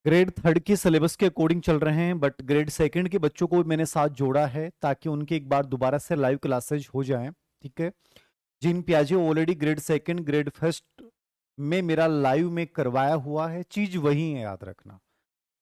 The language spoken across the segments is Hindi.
ग्रेड थर्ड के सिलेबस के अकॉर्डिंग चल रहे हैं, बट ग्रेड सेकंड के बच्चों को मैंने साथ जोड़ा है ताकि उनके एक बार दोबारा से लाइव क्लासेज हो जाएं। ठीक है। जिन पियाजे already grade second grade first में मेरा लाइव में करवाया हुआ है, चीज वही है, याद रखना।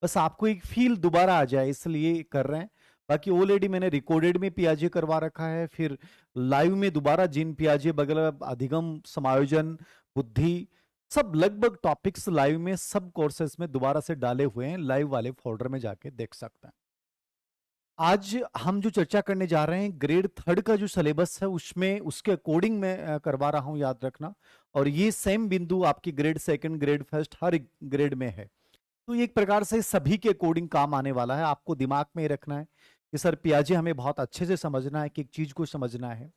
बस आपको एक फील दोबारा आ जाए इसलिए कर रहे हैं। बाकी ऑलरेडी मैंने रिकॉर्डेड में पियाजे करवा रखा है, फिर लाइव में दोबारा जिन पियाजे वगैरह, अधिगम, समायोजन, बुद्धि, सब लगभग टॉपिक्स लाइव में सब कोर्सेज में दोबारा से डाले हुए हैं। लाइव वाले फोल्डर में जाके देख सकते हैं। आज हम जो चर्चा करने जा रहे हैं, ग्रेड थर्ड का जो सिलेबस है उसमें उसके अकॉर्डिंग मैं करवा रहा हूं, याद रखना। और ये सेम बिंदु आपकी ग्रेड सेकंड ग्रेड फर्स्ट हर एक ग्रेड में है। तो ये एक प्रकार से सभी के अकॉर्डिंग काम आने वाला है। आपको दिमाग में ही रखना है कि सर पियाजे हमें बहुत अच्छे से समझना है कि एक चीज को समझना है,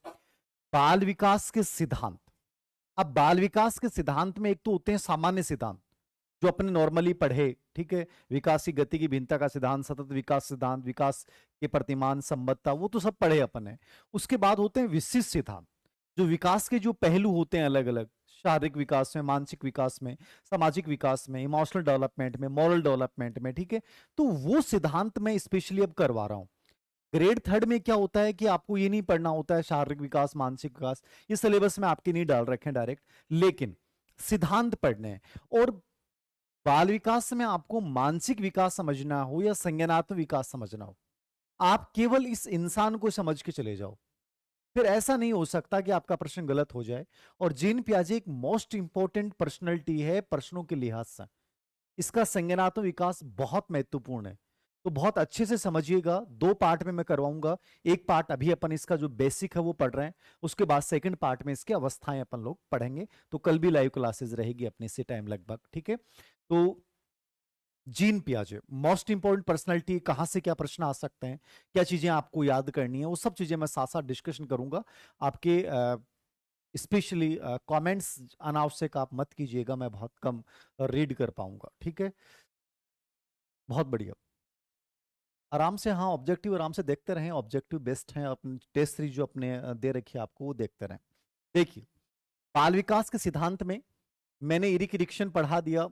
बाल विकास के सिद्धांत। अब बाल विकास के सिद्धांत में एक तो होते हैं सामान्य सिद्धांत जो अपने नॉर्मली पढ़े, ठीक है। विकास की गति की भिन्नता का सिद्धांत, सतत विकास सिद्धांत, विकास के प्रतिमान, संबद्धता, वो तो सब पढ़े अपन है। उसके बाद होते हैं विशिष्ट सिद्धांत, जो विकास के जो पहलू होते हैं अलग अलग, शारीरिक विकास में, मानसिक विकास में, सामाजिक विकास में, इमोशनल डेवलपमेंट में, मॉरल डेवलपमेंट में, ठीक है। तो वो सिद्धांत मैं स्पेशली अब करवा रहा हूं। ग्रेड थर्ड में क्या होता है कि आपको ये नहीं पढ़ना होता है शारीरिक विकास, मानसिक विकास, ये सिलेबस में आपके नहीं डाल रखे हैं डायरेक्ट, लेकिन सिद्धांत पढ़ने हैं। और बाल विकास में आपको मानसिक विकास समझना हो या संज्ञानात्मक विकास समझना हो, आप केवल इस इंसान को समझ के चले जाओ। फिर ऐसा नहीं हो सकता कि आपका प्रश्न गलत हो जाए। और जीन पियाजे एक मोस्ट इंपॉर्टेंट पर्सनैलिटी है प्रश्नों के लिहाज से। इसका संज्ञानात्मक विकास बहुत महत्वपूर्ण है। तो बहुत अच्छे से समझिएगा। दो पार्ट में मैं करवाऊंगा। एक पार्ट अभी अपन इसका जो बेसिक है वो पढ़ रहे हैं, उसके बाद सेकंड पार्ट में इसकी अवस्थाएं अपन लोग पढ़ेंगे। तो कल भी लाइव क्लासेस रहेगी अपने इसी टाइम लगभग, ठीक है। तो जीन पियाजे मोस्ट इंपॉर्टेंट पर्सनालिटी, कहां से क्या प्रश्न आ सकते हैं, क्या चीजें आपको याद करनी है, वो सब चीजें मैं साथ साथ डिस्कशन करूंगा। आपके स्पेशली कमेंट्स अनावश्यक आप मत कीजिएगा, मैं बहुत कम रीड कर पाऊंगा, ठीक है। बहुत बढ़िया। आराम से, हाँ, ऑब्जेक्टिव आराम से देखते रहें। ऑब्जेक्टिव बेस्ट है, अपने टेस्ट सीरीज जो अपने दे रखी है आपको, वो देखते रहें। देखिए, बाल विकास के सिद्धांत में मैंने इरिक इरिक्शन पढ़ा दिया,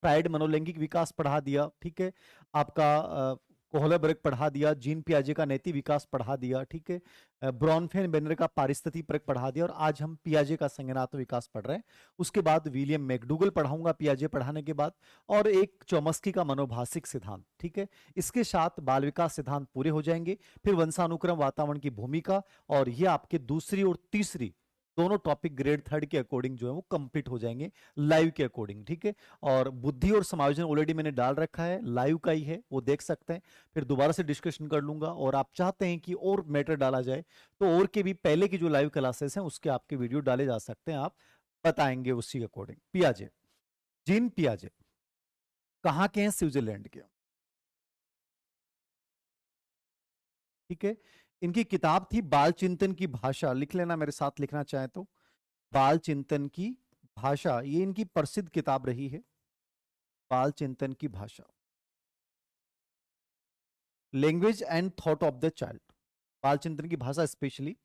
फ्राइड मनोलैंगिक विकास पढ़ा दिया, ठीक है। आपका कोहलबर्ग पढ़ा दिया, जीन पियाजे का नैतिक विकास पढ़ा दिया, ठीक है। ब्रॉनफेन बेनर का पारिस्थितिक परक पढ़ा दिया, और आज हम पियाजे का संज्ञानात्मक विकास पढ़ रहे हैं। उसके बाद विलियम मैकडूगल पढ़ाऊंगा पियाजे पढ़ाने के बाद, और एक चौमस्की का मनोभाषिक सिद्धांत, ठीक है। इसके साथ बाल विकास सिद्धांत पूरे हो जाएंगे। फिर वंशानुक्रम, वातावरण की भूमिका, और ये आपके दूसरी और तीसरी दोनों टॉपिक ग्रेड थर्ड के अकॉर्डिंग जो है वो कंप्लीट हो जाएंगे, लाइव के अकॉर्डिंग, ठीक है। और बुद्धि और समायोजन ऑलरेडी मैंने डाल रखा है, लाइव का ही है, वो देख सकते हैं। फिर दोबारा से डिस्कशन कर लूंगा, और आप चाहते हैं कि और मैटर डाला जाए तो और के भी पहले की जो लाइव क्लासेस हैं उसके आपके वीडियो डाले जा सकते हैं, आप बताएंगे उसी अकॉर्डिंग। पियाजे, जीन पियाजे कहाँ के हैं? स्विट्जरलैंड के, ठीक है। इनकी किताब थी बाल चिंतन की भाषा, लिख लेना मेरे साथ लिखना चाहे तो, बाल चिंतन की भाषा, ये इनकी प्रसिद्ध किताब रही है। बाल चिंतन की भाषा, language and thought of the child, बाल चिंतन की भाषा स्पेशली,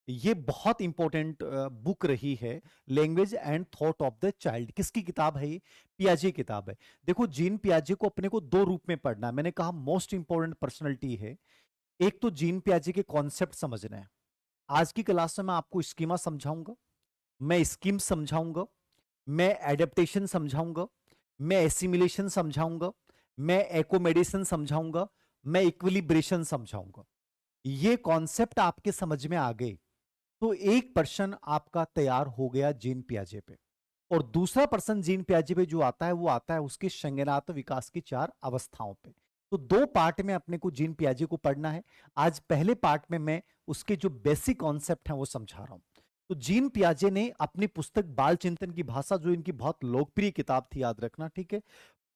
ये बहुत इंपॉर्टेंट बुक रही है। Language and thought of the child किसकी किताब है? ये पियाजे की किताब है। देखो, जीन पियाजे को अपने को दो रूप में पढ़ना है। मैंने कहा मोस्ट इंपॉर्टेंट पर्सनैलिटी है। एक तो जीन पियाजे के कॉन्सेप्ट समझना है। आज की क्लास में मैं आपको स्कीमा समझाऊंगा, मैं स्कीम समझाऊंगा, मैं एडेप्टेशन समझाऊंगा, मैं एसिमिलेशन समझाऊंगा, मैं एकोमेडिसन समझाऊंगा, मैं इक्विलिब्रेशन समझाऊंगा। ये कॉन्सेप्ट आपके समझ में आ गए तो एक पर्सन आपका तैयार हो गया जीन पियाजे पे। और दूसरा पर्सन जीन पियाजे पे जो आता है वो आता है उसके संज्ञानात्मक विकास की चार अवस्थाओं पे। तो दो पार्ट में अपने को जीन पियाजे को पढ़ना है। आज पहले पार्ट में मैं उसके जो बेसिक कॉन्सेप्ट हैं वो समझा रहा हूं। तो जीन पियाजे ने अपनी पुस्तक बाल चिंतन की भाषा, जो इनकी बहुत लोकप्रिय किताब थी, याद रखना, ठीक है,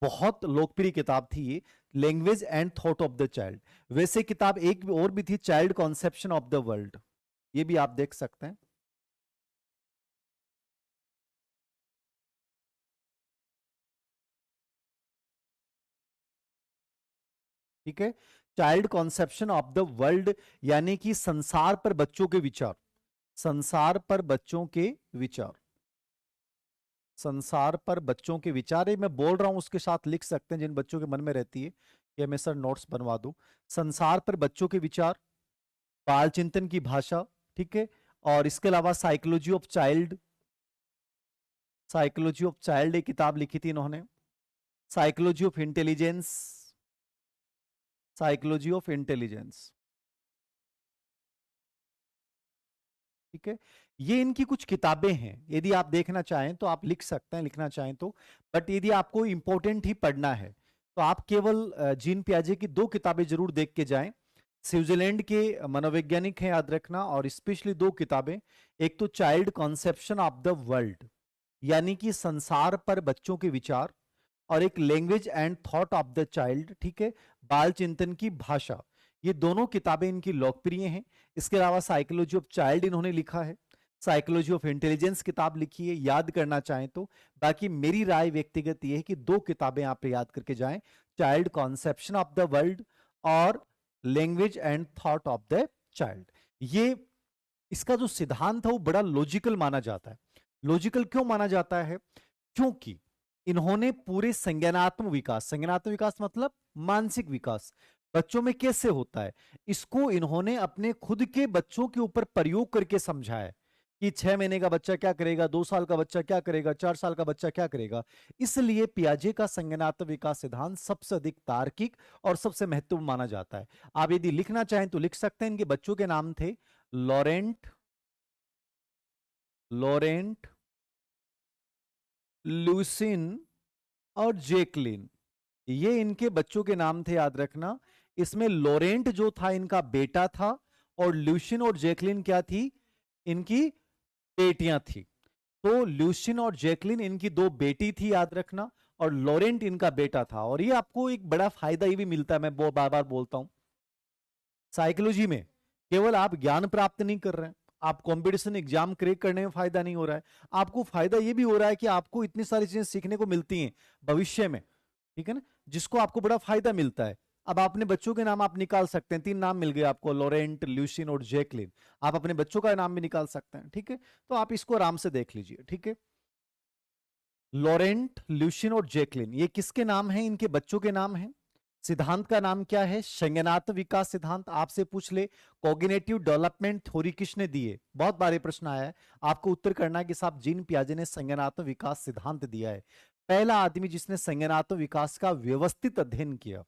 बहुत लोकप्रिय किताब थी ये, language and thought of the child. वैसे किताब एक और भी थी, child conception of the world, ये भी आप देख सकते हैं, ठीक है। Child conception of the world, यानी कि संसार पर बच्चों के विचार, संसार पर बच्चों के विचार, संसार पर बच्चों के विचार, ये मैं बोल रहा हूं उसके साथ लिख सकते हैं जिन बच्चों के मन में रहती है, ये हमेशा नोट्स बनवा दो। संसार पर बच्चों के विचार, बाल चिंतन की भाषा, ठीक है। और इसके अलावा psychology of child, psychology of child एक किताब लिखी थी इन्होंने। Psychology of intelligence, psychology of intelligence, ठीक है। ये इनकी कुछ किताबें हैं, यदि आप देखना चाहें तो आप लिख सकते हैं, लिखना चाहें तो। बट यदि आपको इंपॉर्टेंट ही पढ़ना है तो आप केवल जीन पियाजे की 2 किताबें जरूर देख के जाएं। स्विट्जरलैंड के मनोवैज्ञानिक हैं, याद रखना। और स्पेशली 2 किताबें, एक तो child conception of the world, यानी कि संसार पर बच्चों के विचार, और एक language and thought of the child, ठीक है, बाल चिंतन की भाषा। ये दोनों किताबें इनकी लोकप्रिय हैं। इसके अलावा साइकोलॉजी ऑफ चाइल्ड इन्होंने लिखा है, साइकोलॉजी ऑफ इंटेलिजेंस किताब लिखी है, याद करना चाहें तो। बाकी मेरी राय व्यक्तिगत ये है कि 2 किताबें आप याद करके जाएं, child conception of the world और language and thought of the child. ये इसका जो सिद्धांत है वो बड़ा लॉजिकल माना जाता है। लॉजिकल क्यों माना जाता है? क्योंकि इन्होंने पूरे संज्ञानात्मक विकास, संज्ञानात्मक विकास मतलब मानसिक विकास, बच्चों में कैसे होता है, इसको इन्होंने अपने खुद के बच्चों के ऊपर प्रयोग करके समझाया कि 6 महीने का बच्चा क्या करेगा, 2 साल का बच्चा क्या करेगा, 4 साल का बच्चा क्या करेगा। इसलिए पियाजे का संज्ञानात्मक विकास सिद्धांत सबसे अधिक तार्किक और सबसे महत्वपूर्ण माना जाता है। आप यदि लिखना चाहें तो लिख सकते हैं। इनके बच्चों के नाम थे लॉरेंट, लॉरेंट, लूसिन और जेकलिन, ये इनके बच्चों के नाम थे, याद रखना। इसमें लॉरेंट जो था इनका बेटा था, और ल्यूशिन और जैकलिन क्या थी, इनकी बेटियां थी। तो ल्यूशिन और जैकलिन इनकी 2 बेटी थी, याद रखना, और लॉरेंट इनका बेटा था। और ये आपको एक बड़ा फायदा ये भी मिलता है, मैं बार बार बोलता हूं, साइकोलॉजी में केवल आप ज्ञान प्राप्त नहीं कर रहे हैं, आप कंपटीशन एग्जाम क्रैक करने में फायदा नहीं हो रहा है, आपको फायदा ये भी हो रहा है कि आपको इतनी सारी चीजें सीखने को मिलती हैं भविष्य में, ठीक है ना, जिसको आपको बड़ा फायदा मिलता है। अब अपने बच्चों के नाम आप निकाल सकते हैं, 3 नाम मिल गए आपको, लॉरेंट, ल्यूसिन और जैकलिन। आप अपने बच्चों का नाम भी निकाल सकते हैं, ठीक है। तो आप इसको आराम से देख लीजिए, ठीक है। लॉरेंट, ल्यूशिन और जैकलिन, ये किसके नाम हैं? इनके बच्चों के नाम हैं। सिद्धांत का नाम क्या है? संज्ञानात्मक विकास सिद्धांत। आपसे पूछ ले कॉग्निटिव डेवलपमेंट थ्योरी किसने दी है, बहुत बार प्रश्न आया है, आपको उत्तर करना है कि साहब जीन पियाजे ने संज्ञानात्मक विकास सिद्धांत दिया है। पहला आदमी जिसने संज्ञानात्मक विकास का व्यवस्थित अध्ययन किया।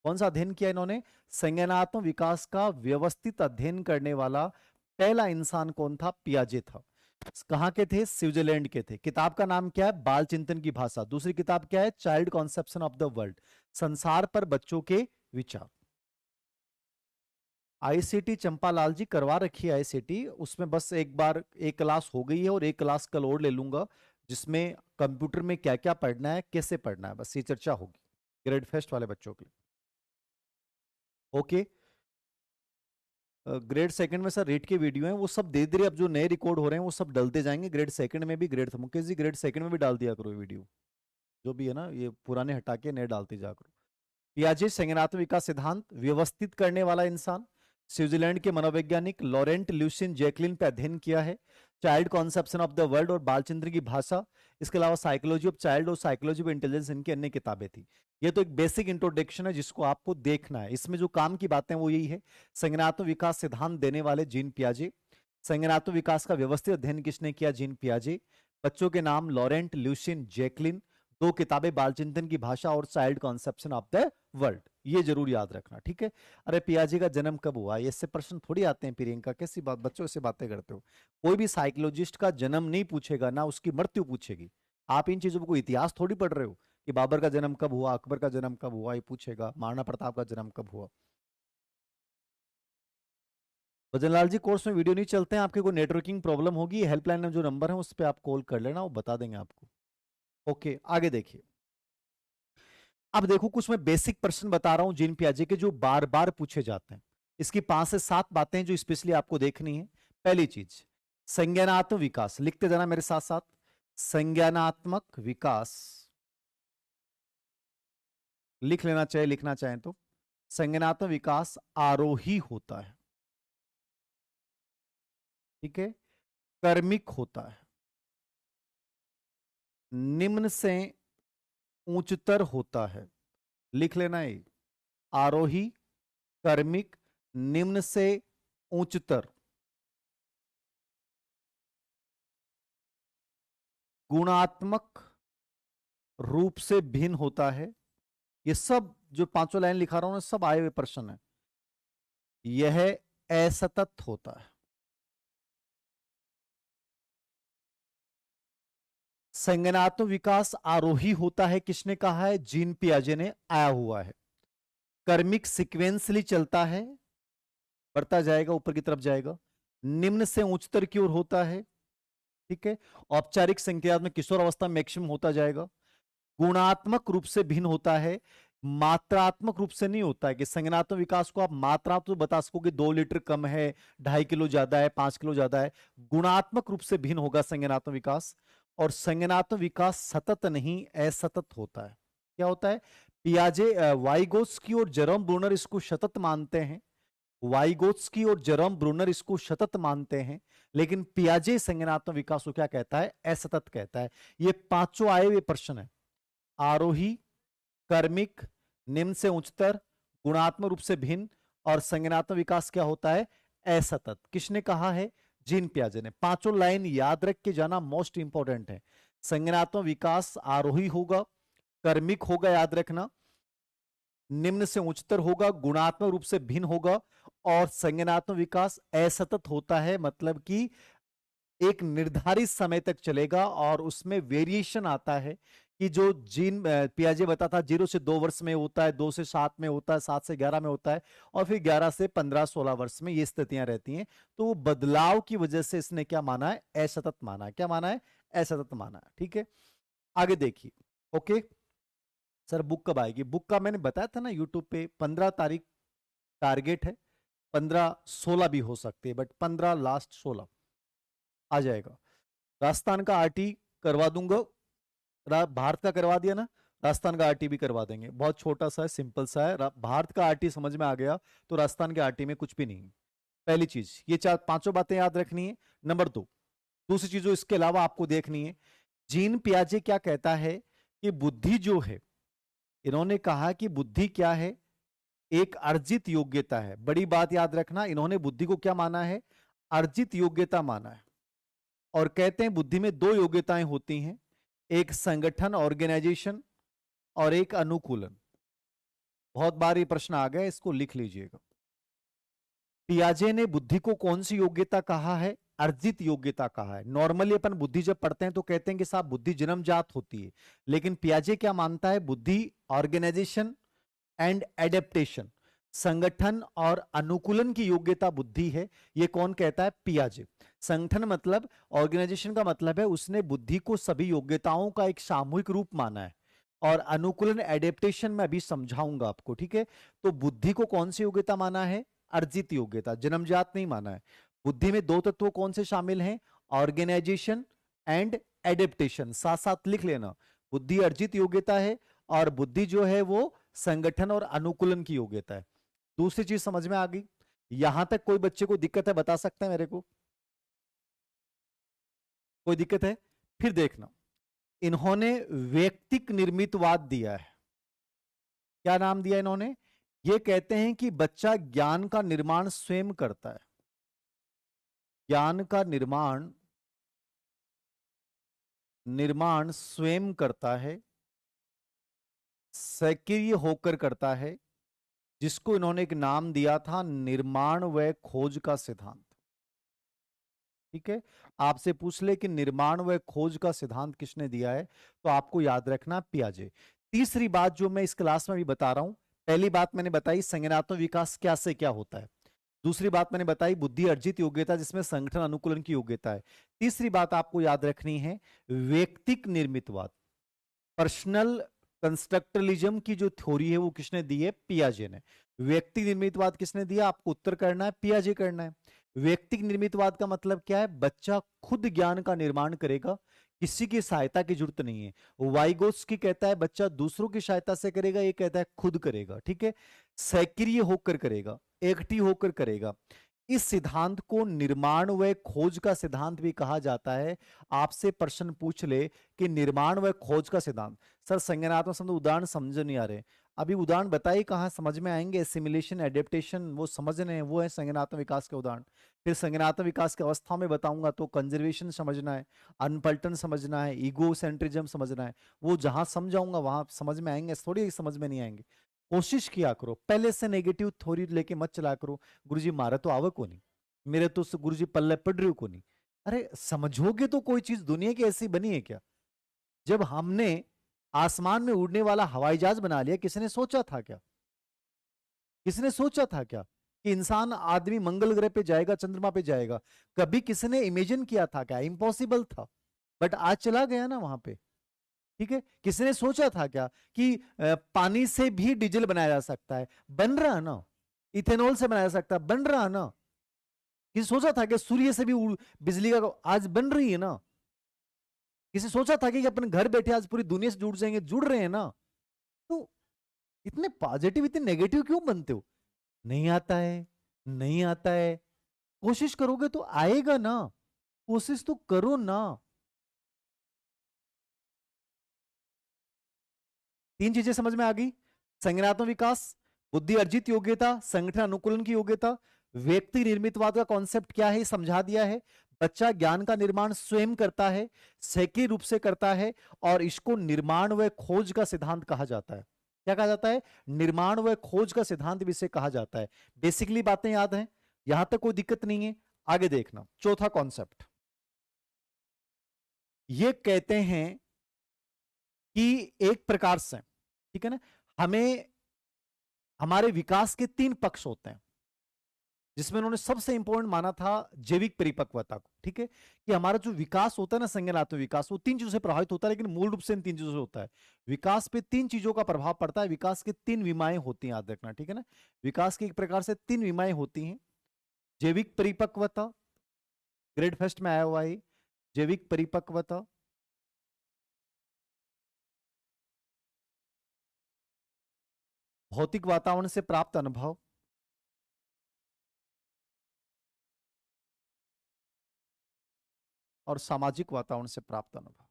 कौन सा अध्ययन किया इन्होंने? संज्ञानात्मक विकास का व्यवस्थित अध्ययन करने वाला पहला इंसान कौन था? पियाजे था। कहां के थे? स्विट्जरलैंड के थे। किताब का नाम क्या है? बाल चिंतन की भाषा। दूसरी किताब क्या है? Child conception of the world, संसार पर बच्चों के विचार। आईसीटी चंपालाल जी करवा रखी है आईसीटी, उसमें बस एक बार एक क्लास हो गई है और एक क्लास कल और ले लूंगा, जिसमें कंप्यूटर में क्या क्या पढ़ना है, कैसे पढ़ना है, बस ये चर्चा होगी ग्रेड फर्स्ट वाले बच्चों के लिए। ओके। ग्रेड सेकंड में सर रेट के वीडियो हैं, वो सब धीरे धीरे अब जो नए रिकॉर्ड हो रहे हैं वो सब डलते जाएंगे। ग्रेड सेकंड में भी, grade Mukesh ji grade second में भी डाल दिया करो वीडियो, जो भी है ना, ये पुराने हटा के नए डालते जा करो। पियाजे संज्ञानात्मक विकास सिद्धांत व्यवस्थित करने वाला इंसान, स्विट्जरलैंड के मनोवैज्ञानिक लॉरेंट ल्यूसिन जैकलिन पे अध्ययन किया है। Child conception of the world और बालचंद्र की भाषा, इसके अलावा साइकोलॉजी ऑफ चाइल्ड और साइकोलॉजी ऑफ इंटेलिजेंस इनकी अन्य किताबें थी। ये तो एक बेसिक इंट्रोडक्शन है जिसको आपको देखना है। इसमें जो काम की बातें वो यही है, संज्ञानात्मक विकास सिद्धांत देने वाले जीन पियाजे, संज्ञानात्मक विकास का व्यवस्थित अध्ययन किसने किया? जीन पियाजे। बच्चों के नाम लॉरेंट, ल्यूसिन, जैकलिन। 2 किताबें बालचिंतन की भाषा और child conception of the world, ये जरूर याद रखना, ठीक है। अरे पियाजे का जन्म कब हुआ, इससे प्रश्न थोड़ी आते हैं प्रियंका, कैसी बात, बच्चों से बातें करते हो। कोई भी साइकोलॉजिस्ट का जन्म नहीं पूछेगा, ना उसकी मृत्यु पूछेगी। आप इन चीजों को इतिहास थोड़ी पढ़ रहे हो कि बाबर का जन्म कब हुआ, अकबर का जन्म कब हुआ, ये पूछेगा, महाराणा प्रताप का जन्म कब हुआ। भजनलाल जी कोर्स में वीडियो नहीं चलते हैं, आपके कोई नेटवर्किंग प्रॉब्लम होगी, हेल्पलाइन में जो नंबर है उस पर आप कॉल कर लेना, वो बता देंगे आपको। ओके, आगे देखिए। अब देखो कुछ मैं बेसिक प्रश्न बता रहा हूं जीन पियाजे के, जो बार बार पूछे जाते हैं। इसकी 5 से 7 बातें जो स्पेशली आपको देखनी है। पहली चीज, संज्ञानात्मक विकास, लिखते जाना मेरे साथ साथ। संज्ञानात्मक विकास लिख लेना चाहे, लिखना चाहें तो। संज्ञानात्मक विकास आरोही होता है, ठीक है, कर्मिक होता है, निम्न से उच्चतर होता है। लिख लेना है, आरोही, क्रमिक, निम्न से उच्चतर, गुणात्मक रूप से भिन्न होता है। ये सब जो पांचों लाइन लिखा रहा हूं ना, सब आए हुए प्रश्न है। यह असतत होता है। संज्ञानात्मक विकास आरोही होता है, किसने कहा है? जीन पियाजे ने, आया हुआ है। कर्मिक सीक्वेंसली चलता है, बढ़ता जाएगा, ऊपर की तरफ जाएगा। निम्न से उच्चतर की ओर होता है, ठीक है। औपचारिक संक्रियात्मक किशोर अवस्था में मैक्सिमम होता जाएगा। गुणात्मक रूप से भिन्न होता है, मात्रात्मक रूप से नहीं होता है कि संज्ञानात्मक विकास को आप मात्रा तो बता सकोगे 2 लीटर कम है, 2.5 किलो ज्यादा है, 5 किलो ज्यादा है। गुणात्मक रूप से भिन्न होगा संज्ञानात्मक विकास। और संज्ञानात्मक विकास सतत नहीं, असतत होता है। क्या होता है? पियाजे, वाइगोत्स्की और जेरोम ब्रूनर इसको सतत मानते हैं। वाइगोत्स्की और जेरोम ब्रूनर इसको सतत मानते हैं, लेकिन पियाजे संज्ञानात्मक विकास को क्या कहता है? असतत कहता है। ये पांचों आए हुए प्रश्न है। आरोही, कर्मिक, निम्न से उच्चतर, गुणात्मक रूप से भिन्न, और संज्ञानात्मक विकास क्या होता है? असतत। किसने कहा है? जीन पियाजे ने। पांचों लाइन याद रख के जाना, मोस्ट इंपॉर्टेंट है। संज्ञानात्मक विकास आरोही होगा, कर्मिक होगा, याद रखना, निम्न से उच्चतर होगा, गुणात्मक रूप से भिन्न होगा, और संज्ञानात्मक विकास असतत होता है, मतलब कि एक निर्धारित समय तक चलेगा और उसमें वेरिएशन आता है कि जो जीन पियाजे बताता 0 से 2 वर्ष में होता है, 2 से 7 में होता है, 7 से 11 में होता है, और फिर 11 से 15-16 वर्ष में ये स्थितियां रहती हैं। तो वो बदलाव की वजह से इसने क्या माना है? असतत माना है। क्या माना है? असतत माना है, ठीक है। आगे देखिए। ओके सर, बुक कब आएगी? बुक का मैंने बताया था ना यूट्यूब पे, 15 तारीख टारगेट है। 15-16 भी हो सकती है, बट 15 लास्ट, 16 आ जाएगा। राजस्थान का आरटी करवा दूंगा, भारत का करवा दिया ना, राजस्थान का आरटी भी करवा देंगे। बहुत छोटा सा है, सिंपल सा है। भारत का आरटी समझ में आ गया तो राजस्थान के आरटी में कुछ भी नहीं है। पहली चीज, ये चार पांचों बातें याद रखनी है। नंबर 2, दूसरी चीज जो इसके अलावा आपको देखनी है, जीन पियाजे क्या कहता है कि बुद्धि जो है, इन्होंने कहा कि बुद्धि क्या है? एक अर्जित योग्यता है। बड़ी बात याद रखना, इन्होंने बुद्धि को क्या माना है? अर्जित योग्यता माना है। और कहते हैं बुद्धि में 2 योग्यताएं होती हैं, एक संगठन, ऑर्गेनाइजेशन, और एक अनुकूलन। बहुत बार ये प्रश्न आ गया, इसको लिख लीजिएगा। पियाजे ने बुद्धि को कौन सी योग्यता कहा है? अर्जित योग्यता कहा है। नॉर्मली अपन बुद्धि जब पढ़ते हैं तो कहते हैं कि साहब बुद्धि जन्मजात होती है, लेकिन पियाजे क्या मानता है? बुद्धि ऑर्गेनाइजेशन एंड एडेप्टेशन, संगठन और अनुकूलन की योग्यता बुद्धि है। ये कौन कहता है? पियाजे। संगठन मतलब, ऑर्गेनाइजेशन का मतलब है उसने बुद्धि को सभी योग्यताओं का एक सामूहिक रूप माना है। और अनुकूलन, एडेप्टेशन में अभी समझाऊंगा आपको, ठीक है। तो बुद्धि को कौन सी योग्यता माना है? अर्जित योग्यता, जन्मजात नहीं माना है। बुद्धि में 2 तत्व कौन से शामिल हैं? Organisation and adaptation. साथ साथ लिख लेना, बुद्धि अर्जित योग्यता है और बुद्धि जो है वो संगठन और अनुकूलन की योग्यता है। दूसरी चीज समझ में आ गई? यहां तक कोई बच्चे को दिक्कत है? बता सकते हैं मेरे को, कोई दिक्कत है? फिर देखना, इन्होंने व्यक्तिक निर्मितवाद दिया है। क्या नाम दिया इन्होंने? ये कहते हैं कि बच्चा ज्ञान का निर्माण स्वयं करता है। ज्ञान का निर्माण स्वयं करता है, सक्रिय होकर करता है, जिसको इन्होंने एक नाम दिया था, निर्माण व खोज का सिद्धांत। ठीक है, आपसे पूछ ले कि निर्माण व खोज का सिद्धांत किसने दिया है, तो आपको याद रखना पियाजे। तीसरी बात जो मैं इस क्लास में भी बता रहा हूं, पहली बात मैंने बताई संज्ञानात्मक विकास क्या से क्या होता है। दूसरी बात मैंने बताई बुद्धि अर्जित योग्यता, जिसमें संगठन अनुकूलन की योग्यता है। तीसरी बात आपको याद रखनी है व्यक्तिक निर्मितवाद, पर्सनल कंस्ट्रक्टलिज्म की जो थ्योरी है वो किसने दी है? पियाजे ने। व्यक्ति निर्मितवाद किसने दिया? आपको उत्तर करना है, पियाजे करना है। व्यक्तिक निर्मितवाद का मतलब क्या है? बच्चा खुद ज्ञान का निर्माण करेगा, किसी की सहायता की जरूरत नहीं है। वाइगोत्स्की कहता है बच्चा दूसरों की सहायता से करेगा, ये कहता है खुद करेगा। ठीक है, सक्रिय होकर करेगा, एक्टिव होकर करेगा। इस सिद्धांत को निर्माण व खोज का सिद्धांत भी कहा जाता है। आपसे प्रश्न पूछ ले कि निर्माण व खोज का सिद्धांत, सर संज्ञानात्मक शब्द उदाहरण समझ नहीं आ रहे, अभी उदाहरण बताइए कहाँ समझ में आएंगे। एसिमिलेशन, एडेप्टेशन वो समझने हैं, वो है संज्ञानात्मक विकास के उदाहरण। फिर संज्ञानात्मक विकास की अवस्था में बताऊंगा तो कंजर्वेशन समझना है, अनपलटन समझना है, ईगो सेंट्रिज्म समझना है। वो जहां समझाऊंगा वहां समझ में आएंगे, थोड़ी समझ में नहीं आएंगे। कोशिश किया करो, पहले से नेगेटिव थ्योरी लेके मत चला करो। गुरुजी मारे तो आवे को नहीं, मेरे तो गुरुजी पल्ले पड़ रही को नहीं। अरे समझोगे तो कोई चीज दुनिया की ऐसी बनी है क्या? जब हमने आसमान में उड़ने वाला हवाई जहाज बना लिया, किसने सोचा था क्या? किसने सोचा था क्या कि इंसान आदमी मंगल ग्रह पे जाएगा, चंद्रमा पे जाएगा? कभी किसने इमेजिन किया था क्या? इम्पॉसिबल था, बट आज चला गया ना वहां पे। ठीक है, किसने सोचा था क्या कि पानी से भी डीजल बनाया जा सकता है? बन रहा है ना। इथेनॉल से बनाया जा सकता है, बन रहा है ना। किसी सोचा था कि सूर्य से भी बिजली का आज बन रही है ना। किसी सोचा था कि अपन घर बैठे आज पूरी दुनिया से जुड़ जाएंगे? जुड़ रहे हैं ना। तो इतने पॉजिटिव इतने नेगेटिव क्यों बनते हो? नहीं आता है, नहीं आता है। कोशिश करोगे तो आएगा ना, कोशिश तो करो ना। तीन चीजें समझ में आ गई। संज्ञानात्मक विकास, बुद्धि अर्जित योग्यता, संगठन अनुकूलन की योग्यता, व्यक्ति निर्मितवाद का कॉन्सेप्ट क्या है समझा दिया है। बच्चा ज्ञान का निर्माण स्वयं करता है, सैकड़ों रूप से करता है, और इसको निर्माण व खोज का सिद्धांत कहा जाता है। क्या कहा जाता है? निर्माण व खोज का सिद्धांत भी इसे कहा जाता है। बेसिकली बातें याद हैं, यहां तक कोई दिक्कत नहीं है। आगे देखना चौथा कॉन्सेप्ट। ये कहते हैं कि एक प्रकार से, ठीक है ना, हमें हमारे विकास के तीन पक्ष होते हैं, जिसमें उन्होंने सबसे इंपॉर्टेंट माना था जैविक परिपक्वता को। ठीक है, कि हमारा जो विकास होता है ना, संज्ञानात्मक विकास, वो तीन चीजों से प्रभावित होता है, लेकिन मूल रूप से इन तीन चीजों से होता है। विकास पे तीन चीजों का प्रभाव पड़ता है, विकास की तीन विमाएं होती हैं, याद रखना। ठीक है ना, विकास की एक प्रकार से तीन विमाएं होती हैं। जैविक परिपक्वता, ग्रेड फर्स्ट में आया हुआ है जैविक परिपक्वता, भौतिक वातावरण से प्राप्त अनुभव, और सामाजिक वातावरण से प्राप्त अनुभव।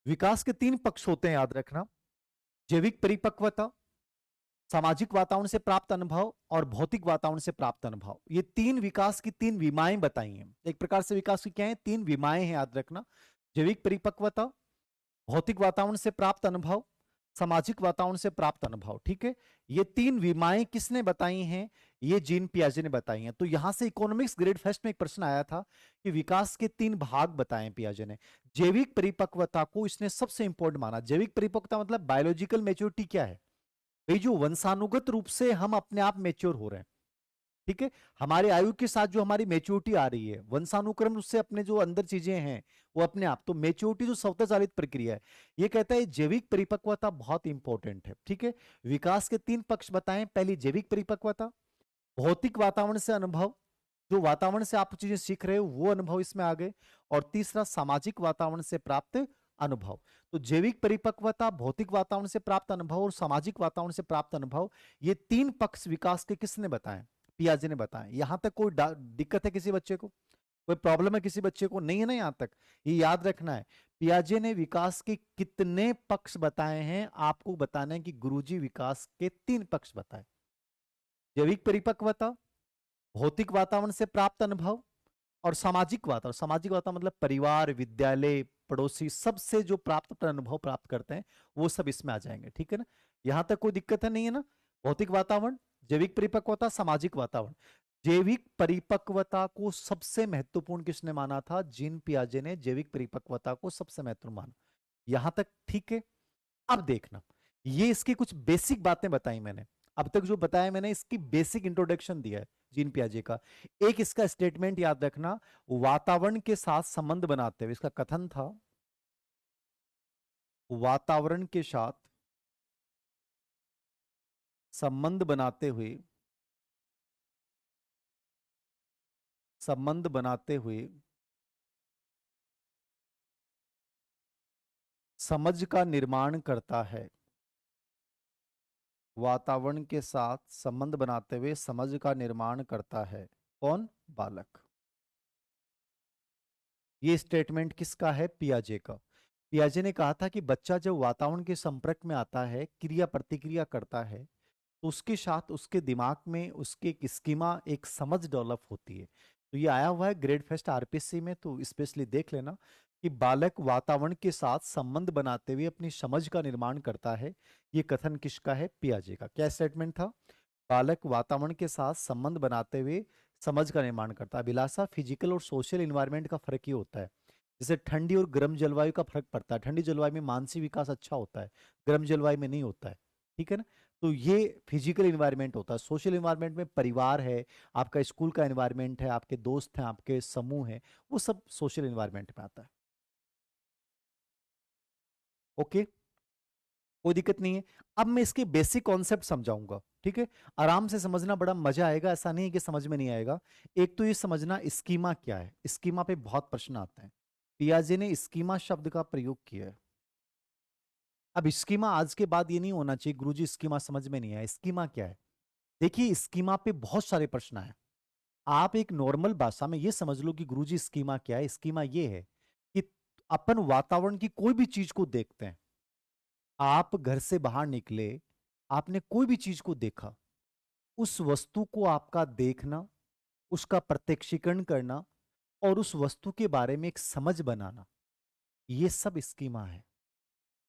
विकास के तीन पक्ष होते हैं, याद रखना। जैविक परिपक्वता, सामाजिक वातावरण से प्राप्त अनुभव, और भौतिक वातावरण से प्राप्त अनुभव। ये तीन विकास की तीन विमाएं बताई हैं। एक प्रकार से विकास की क्या है? तीन विमाएं हैं, याद रखना। जैविक परिपक्वता, भौतिक वातावरण से प्राप्त अनुभव, सामाजिक वातावरण से प्राप्त अनुभव। ठीक है, ये तीन विमाएं किसने बताई हैं? ये जीन पियाजे ने बताई हैं। तो यहां से इकोनॉमिक्स ग्रेड फर्स्ट में एक प्रश्न आया था कि विकास के तीन भाग बताए पियाजे ने। जैविक परिपक्वता को इसने सबसे इंपॉर्टेंट माना। जैविक परिपक्वता मतलब बायोलॉजिकल मेच्योरिटी क्या है? भाई जो वंशानुगत रूप से हम अपने आप मेच्योर हो रहे हैं। ठीक है, हमारे आयु के साथ जो हमारी मेच्योरिटी आ रही है, वंशानुक्रम उससे अपने जो अंदर चीजें हैं वो अपने आप, तो मेच्योरिटी जो स्वतः चालित प्रक्रिया है, ये कहता है जैविक परिपक्वता बहुत इंपॉर्टेंट है। ठीक है, विकास के तीन पक्ष बताएं। पहली जैविक परिपक्वता, भौतिक वातावरण से अनुभव, जो वातावरण से आप चीजें सीख रहे हो वो अनुभव इसमें आ गए, और तीसरा सामाजिक वातावरण से प्राप्त अनुभव। तो जैविक परिपक्वता, भौतिक वातावरण से प्राप्त अनुभव, और सामाजिक वातावरण से प्राप्त अनुभव, ये तीन पक्ष विकास के किसने बताए? पियाजे ने बताए। यहां तक कोई दिक्कत है किसी बच्चे को? कोई प्रॉब्लम है किसी बच्चे को? नहीं है ना यहां तक? ये याद रखना है, पियाजे ने विकास के कितने पक्ष बताए हैं, आपको बताना है कि गुरुजी विकास के तीन पक्ष बताए। जैविक परिपक्वता, भौतिक वातावरण से प्राप्त अनुभव, और सामाजिक वातावरण। सामाजिक वातावरण मतलब परिवार, विद्यालय, पड़ोसी, सबसे जो प्राप्त अनुभव प्राप्त करते हैं वो सब इसमें आ जाएंगे। ठीक है ना, यहां तक कोई दिक्कत है? नहीं है ना? भौतिक वातावरण, जैविक परिपक्वता, सामाजिक वातावरण। जैविक परिपक्वता को सबसे महत्वपूर्ण किसने माना था? जीन पियाजे ने जैविक परिपक्वता को सबसे महत्वपूर्ण माना। यहां तक ठीक है? अब देखना, ये इसकी कुछ बेसिक बातें बताई मैंने, अब तक जो बताया मैंने इसकी बेसिक इंट्रोडक्शन दिया है जीन पियाजे का। एक इसका स्टेटमेंट याद रखना, वातावरण के साथ संबंध बनाते हुए, इसका कथन था वातावरण के साथ संबंध बनाते हुए, संबंध बनाते हुए समझ का निर्माण करता है। वातावरण के साथ संबंध बनाते हुए समझ का निर्माण करता है। कौन? बालक। ये स्टेटमेंट किसका है? पियाजे का। पियाजे ने कहा था कि बच्चा जब वातावरण के संपर्क में आता है, क्रिया प्रतिक्रिया करता है, तो उसके साथ उसके दिमाग में उसके एक स्कीमा, एक समझ डेवलप होती है। तो ये आया हुआ है ग्रेड फर्स्ट आरपीसी में, तो स्पेशली देख लेना कि बालक वातावरण के साथ संबंध बनाते हुए अपनी समझ का निर्माण करता है। ये कथन किसका है? पियाजे का। क्या स्टेटमेंट था? बालक वातावरण के साथ संबंध बनाते हुए समझ का निर्माण करता है। अभिलाषा, फिजिकल और सोशल इन्वायरमेंट का फर्क ही होता है। जैसे ठंडी और गर्म जलवायु का फर्क पड़ता है। ठंडी जलवायु में मानसिक विकास अच्छा होता है, गर्म जलवायु में नहीं होता है। ठीक है ना? तो ये फिजिकल इन्वायरमेंट होता है। सोशल इन्वायरमेंट में परिवार है, आपका स्कूल का इन्वायरमेंट है, आपके दोस्त हैं, आपके समूह हैं, वो सब सोशल इन्वायरमेंट में आता है। ओके, कोई दिक्कत नहीं है। अब मैं इसके बेसिक कॉन्सेप्ट समझाऊंगा, ठीक है? आराम से समझना, बड़ा मजा आएगा, ऐसा नहीं है कि समझ में नहीं आएगा। एक तो ये समझना स्कीमा क्या है। स्कीमा पे बहुत प्रश्न आते हैं। पियाजे ने स्कीमा शब्द का प्रयोग किया है। अब स्कीमा आज के बाद ये नहीं होना चाहिए गुरुजी स्कीमा समझ में नहीं आया। स्कीमा क्या है? देखिए, स्कीमा पे बहुत सारे प्रश्न आए। आप एक नॉर्मल भाषा में ये समझ लो कि गुरुजी स्कीमा क्या है। स्कीमा ये है कि अपन वातावरण की कोई भी चीज को देखते हैं। आप घर से बाहर निकले, आपने कोई भी चीज को देखा, उस वस्तु को आपका देखना, उसका प्रत्यक्षीकरण करना और उस वस्तु के बारे में एक समझ बनाना, ये सब स्कीमा है।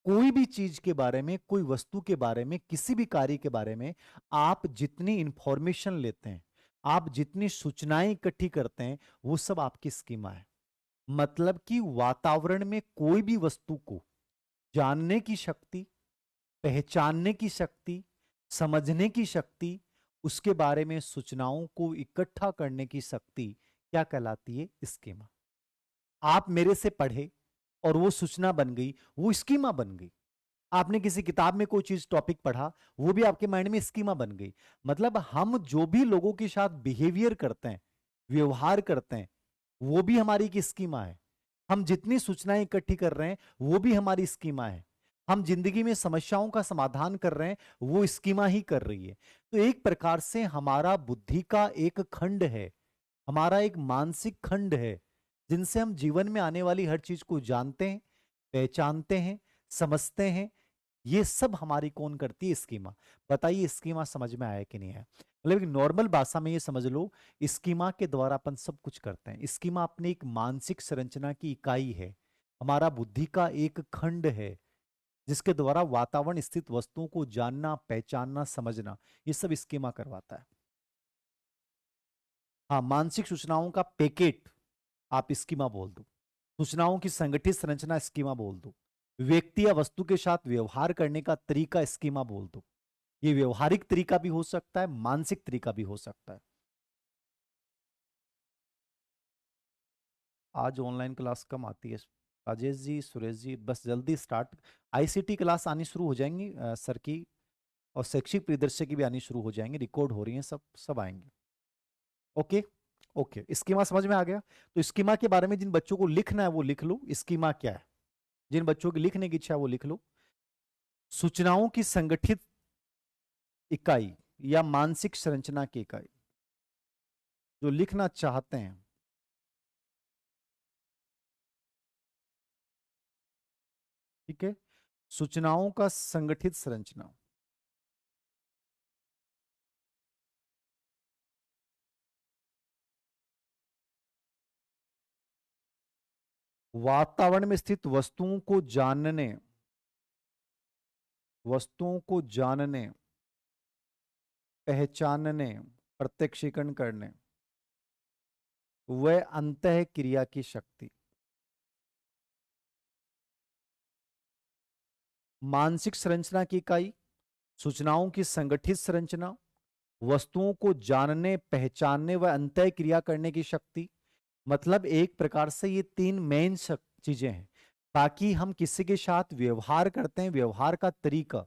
कोई भी चीज के बारे में, कोई वस्तु के बारे में, किसी भी कार्य के बारे में आप जितनी इंफॉर्मेशन लेते हैं, आप जितनी सूचनाएं इकट्ठी करते हैं, वो सब आपकी स्कीमा है। मतलब कि वातावरण में कोई भी वस्तु को जानने की शक्ति, पहचानने की शक्ति, समझने की शक्ति, उसके बारे में सूचनाओं को इकट्ठा करने की शक्ति क्या कहलाती है? स्कीमा। आप मेरे से पढ़े और वो सूचना बन गई, वो स्कीमा बन गई। आपने किसी किताब में कोई चीज टॉपिक पढ़ा, वो भी आपके माइंड में स्कीमा बन गई। मतलब हम जो भी लोगों के साथ बिहेवियर करते हैं, व्यवहार करते हैं, वो भी हमारी एक स्कीमा है। हम जितनी सूचनाएं इकट्ठी कर रहे हैं, वो भी हमारी स्कीमा है। हम जिंदगी में समस्याओं का समाधान कर रहे हैं, वो स्कीमा ही कर रही है। तो एक प्रकार से हमारा बुद्धि का एक खंड है, हमारा एक मानसिक खंड है, जिनसे हम जीवन में आने वाली हर चीज को जानते हैं, पहचानते हैं, समझते हैं। ये सब हमारी कौन करती है? स्कीमा। बताइए, स्कीमा समझ में आया कि नहीं आया? मतलब एक नॉर्मल भाषा में ये समझ लो, स्कीमा के द्वारा अपन सब कुछ करते हैं। स्कीमा अपनी एक मानसिक संरचना की इकाई है, हमारा बुद्धि का एक खंड है, जिसके द्वारा वातावरण स्थित वस्तुओं को जानना, पहचानना, समझना, ये सब स्कीमा करवाता है। हाँ, मानसिक सूचनाओं का पैकेट आप स्कीमा बोल दो, सूचनाओं की संगठित संरचना स्कीमा बोल दो, व्यक्ति या वस्तु के साथ व्यवहार करने का तरीका स्कीमा बोल दो। ये व्यवहारिक तरीका भी हो सकता है, मानसिक तरीका भी हो सकता है। आज ऑनलाइन क्लास कम आती है राजेश जी, सुरेश जी, बस जल्दी स्टार्ट। आईसीटी क्लास आनी शुरू हो जाएंगी सर की, और शैक्षिक परिदृश्य की भी आनी शुरू हो जाएंगी, रिकॉर्ड हो रही हैं, सब सब आएंगे। ओके। ओके, स्कीमा समझ में आ गया? तो स्कीमा के बारे में जिन बच्चों को लिखना है वो लिख लो, स्कीमा क्या है। जिन बच्चों की लिखने की इच्छा है वो लिख लो। सूचनाओं की संगठित इकाई या मानसिक संरचना की इकाई, जो लिखना चाहते हैं। ठीक है, सूचनाओं का संगठित संरचना। वातावरण में स्थित वस्तुओं को जानने, पहचानने, प्रत्यक्षीकरण करने, वह अंतः क्रिया की शक्ति। मानसिक संरचना की इकाई, सूचनाओं की संगठित संरचना, वस्तुओं को जानने, पहचानने व अंतः क्रिया करने की शक्ति। मतलब एक प्रकार से ये तीन मेन चीजें हैं। ताकि हम किसी के साथ व्यवहार करते हैं, व्यवहार का तरीका,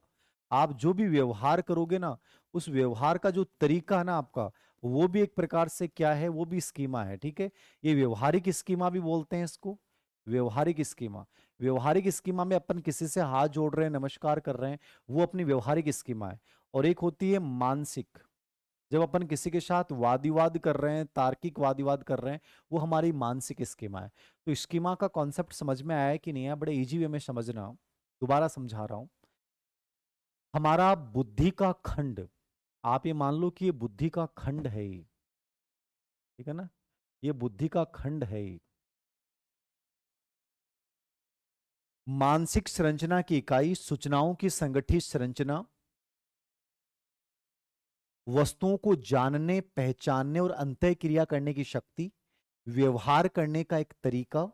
आप जो भी व्यवहार करोगे ना, उस व्यवहार का जो तरीका है ना आपका, वो भी एक प्रकार से क्या है? वो भी स्कीमा है। ठीक है, ये व्यवहारिक स्कीमा भी बोलते हैं इसको, व्यवहारिक स्कीमा। व्यवहारिक स्कीमा में अपन किसी से हाथ जोड़ रहे हैं, नमस्कार कर रहे हैं, वो अपनी व्यवहारिक स्कीमा है। और एक होती है मानसिक, जब अपन किसी के साथ वाद विवाद कर रहे हैं, तार्किक वाद विवाद कर रहे हैं, वो हमारी मानसिक स्कीमा है। तो स्कीमा का कॉन्सेप्ट समझ में आया है कि नहीं है? बड़े इजी वे में समझना, दोबारा समझा रहा हूं। हमारा बुद्धि का खंड, आप ये मान लो कि ये बुद्धि का खंड है ये, ठीक है ना? ये बुद्धि का खंड है ये। मानसिक संरचना की इकाई, सूचनाओं की संगठित संरचना, वस्तुओं को जानने, पहचानने और अंतःक्रिया करने की शक्ति, व्यवहार करने का एक तरीका,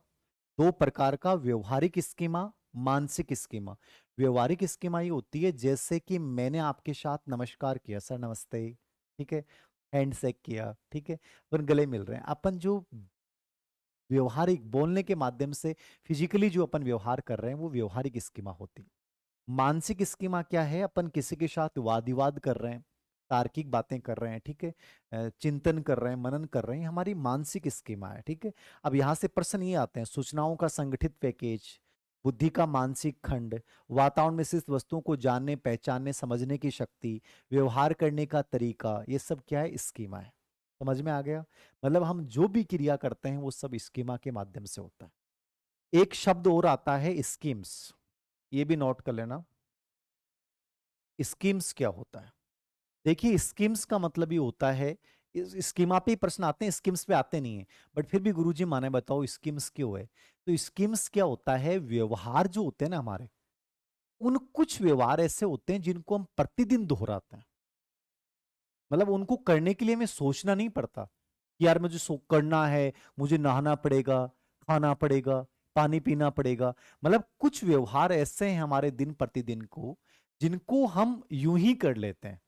दो प्रकार का व्यवहारिक स्कीमा, मानसिक स्कीमा। व्यवहारिक स्कीमा ये होती है जैसे कि मैंने आपके साथ नमस्कार किया, सर नमस्ते, ठीक है, हैंडशेक किया, ठीक है, अपन गले मिल रहे हैं। अपन जो व्यवहारिक बोलने के माध्यम से फिजिकली जो अपन व्यवहार कर रहे हैं वो व्यवहारिक स्कीमा होती है। मानसिक स्कीमा क्या है? अपन किसी के साथ वाद विवाद कर रहे हैं, तार्किक बातें कर रहे हैं, ठीक है, चिंतन कर रहे हैं, मनन कर रहे हैं, हमारी मानसिक स्कीमा है, ठीक है। अब यहाँ से प्रश्न ये आते हैं, सूचनाओं का संगठित पैकेज, बुद्धि का मानसिक खंड, वातावरण में स्थित वस्तुओं को जानने, पहचानने, समझने की शक्ति, व्यवहार करने का तरीका, ये सब क्या है? स्कीमा है। समझ में आ गया? मतलब हम जो भी क्रिया करते हैं वो सब स्कीमा के माध्यम से होता है। एक शब्द और आता है, स्कीम्स, ये भी नोट कर लेना। स्कीम्स क्या होता है? देखिए, स्कीम्स का मतलब ये होता है, स्कीमा पे ही प्रश्न आते हैं, स्कीम्स पे आते नहीं है, बट फिर भी गुरुजी माने बताओ स्कीम्स क्यों है? तो स्कीम्स क्या होता है? व्यवहार जो होते हैं ना हमारे, उन कुछ व्यवहार ऐसे होते हैं जिनको हम प्रतिदिन दोहराते हैं। मतलब उनको करने के लिए हमें सोचना नहीं पड़ता कि यार मुझे सो करना है, मुझे नहाना पड़ेगा, खाना पड़ेगा, पानी पीना पड़ेगा। मतलब कुछ व्यवहार ऐसे हैं हमारे दिन प्रतिदिन को, जिनको हम यूं ही कर लेते हैं,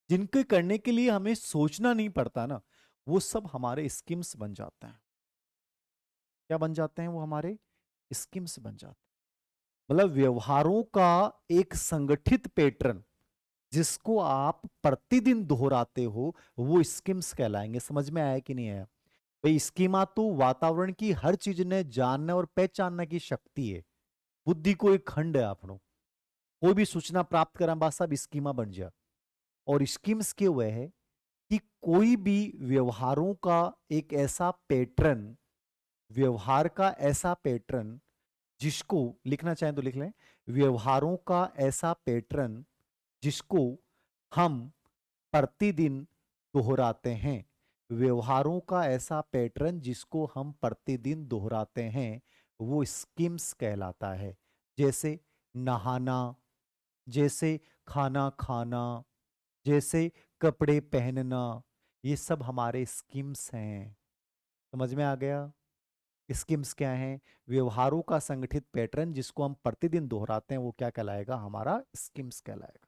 जिनके करने के लिए हमें सोचना नहीं पड़ता ना, वो सब हमारे स्कीम्स बन जाते हैं। क्या बन जाते हैं? वो हमारे स्कीम्स बन जाते हैं। मतलब व्यवहारों का एक संगठित पैटर्न जिसको आप प्रतिदिन दोहराते हो, वो स्कीम्स कहलाएंगे। समझ में आया कि नहीं आया? भाई, स्कीमा तो वातावरण की हर चीज ने जानने और पहचानने की शक्ति है। बुद्धि को एक खंड है आपनो, कोई भी सूचना प्राप्त करा बस सब स्कीमा बन जा। और स्कीम्स के हुए है कि कोई भी व्यवहारों का एक ऐसा पैटर्न, व्यवहार का ऐसा पैटर्न जिसको लिखना चाहें तो लिख लें, व्यवहारों का ऐसा पैटर्न जिसको हम प्रतिदिन दोहराते हैं। व्यवहारों का ऐसा पैटर्न जिसको हम प्रतिदिन दोहराते हैं, वो स्कीम्स कहलाता है। जैसे नहाना, जैसे खाना खाना, जैसे कपड़े पहनना, ये सब हमारे स्कीम्स हैं। समझ में आ गया? स्कीम्स क्या हैं? व्यवहारों का संगठित पैटर्न जिसको हम प्रतिदिन दोहराते हैं, वो क्या कहलाएगा? हमारा स्कीम्स कहलाएगा।